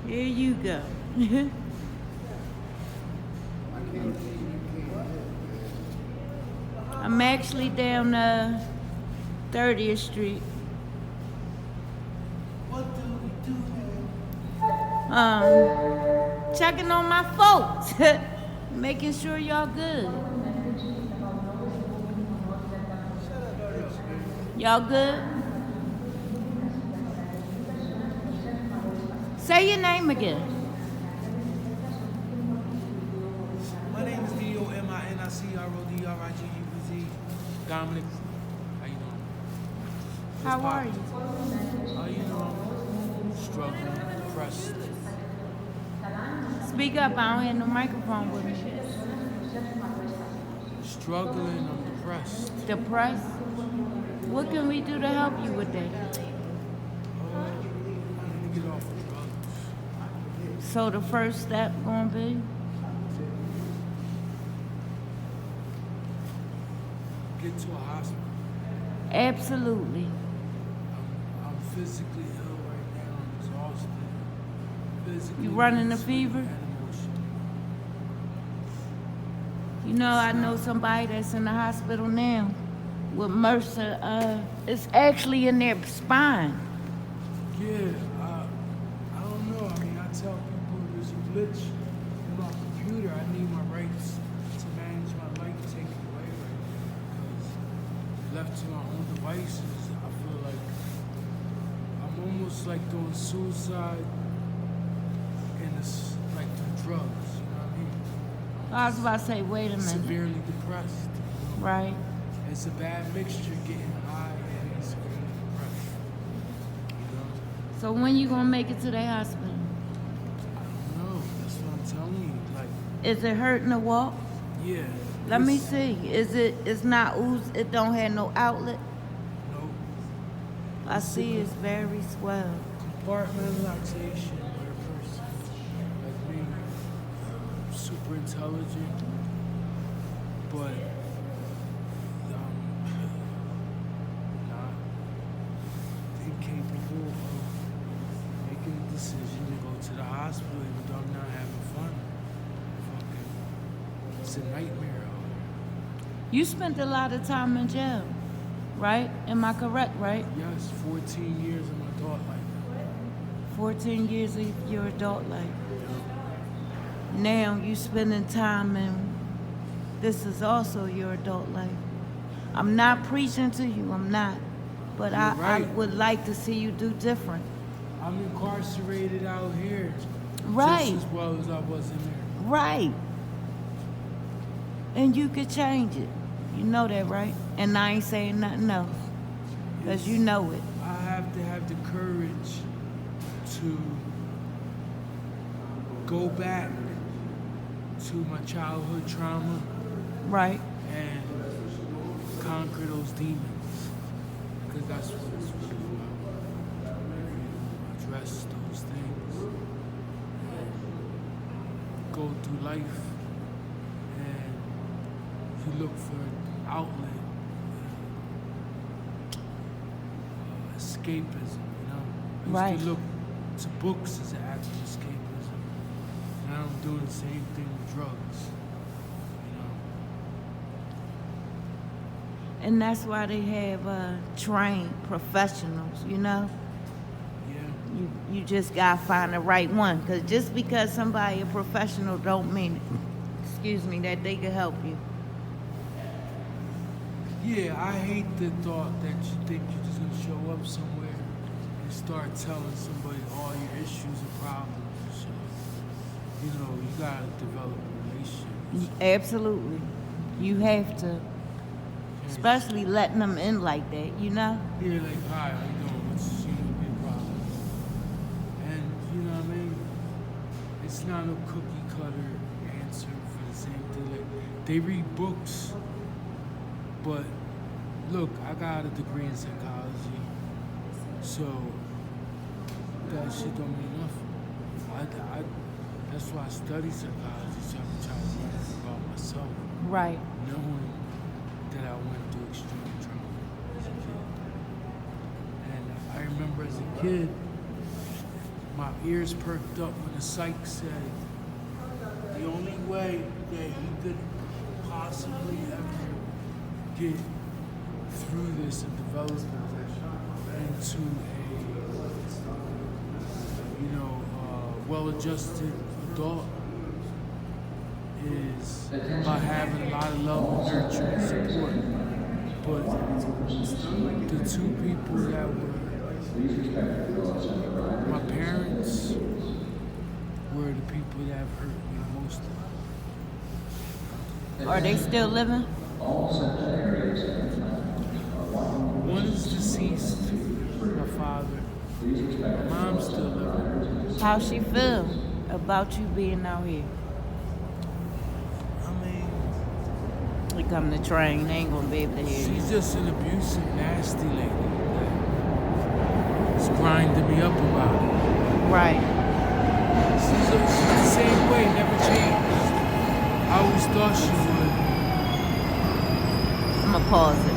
Here you go. I'm actually down 30th Street. What do we do Checking on my folks. Making sure y'all good. Y'all good? Say your name again. My name is DOMINICRODRIGUZ. Dominic. How you doing? How are you? You know, struggling, depressed. Speak up. I don't have no microphone with me. Struggling, I'm depressed. Depressed? What can we do to help you with that? I need to get off of drugs. So the first step gonna be? Get to a hospital. Absolutely. I'm physically ill right now. I'm exhausted. Physically. You running a mentally, fever? and emotionally. You know, I know somebody that's in the hospital now with MRSA. It's actually in their spine. Yeah, I don't know. I mean, I tell people there's a glitch in my computer. I need my rights to manage my life taken away right now. Because left to my own devices, I feel like I'm almost like doing suicide and it's like through drugs. You know what I mean? I was about to say, wait a minute. Severely depressed. You know? Right. It's a bad mixture getting high and being severely depressed. You know? So when you gonna make it to the hospital? I don't know. That's what I'm telling you. Like, Is it hurting to walk? yeah. Let me see. It's not ooze, it don't have no outlet? No. I see it's very swell. Compartmentalization where a person like me, super intelligent, but not incapable of making a decision to go to the hospital even though I'm not having fun. Fucking, it's a nightmare out You spent a lot of time in jail, right? Am I correct, right? here. Yes, 14 years of my adult life. 14 years of your adult life. Now you spending time in, this is also your adult life. I'm not preaching to you, I'm not. But I right. would like to see you do different. I'm incarcerated out here Right. just as well as I was in there. Right. And you could change it. You know that, right? And I ain't saying nothing else. Because you know it. I have to have the courage to go back to my childhood trauma Right. and conquer those demons. Because that's what it's really about. Address those things and go through life and you look for outlet, escapism, you know. I Right. used to look to books as an act of escapism. Now I'm doing the same thing with drugs, you know. And that's why they have trained professionals, you know? Yeah. You just gotta find the right one. Because just because somebody a professional don't mean, excuse me, that they can help you. Yeah, I hate the thought that you think you're just gonna show up somewhere and start telling somebody all your issues and problems and shit. You know, you gotta develop a relationship. Absolutely. You have to. Especially letting them in like that, you know? Yeah, like, hi, how you doing? What's your big problem? And you know what I mean? It's not a cookie cutter answer for the same thing. Like, they read books, but look, I got a degree in psychology, so that shit don't mean nothing. That's why I study psychology, so I can try to learn about myself, Right. knowing that I went through extreme trauma as a kid. And I remember as a kid, My ears perked up when the psych said the only way that he could possibly ever get through this and develop into a well-adjusted adult is by having a lot of love and nurture and support. But the two people that were my parents were the people that have hurt me the most. Are they still living? One is deceased, my father. My mom's still living. How she feel about you being out here? I mean, We come to train, they ain't gonna be able to hear you. she's just an abusive, nasty lady that's grinding me up about it. Right. She's the same way, never changed. I always thought she would. I'm gonna pause it.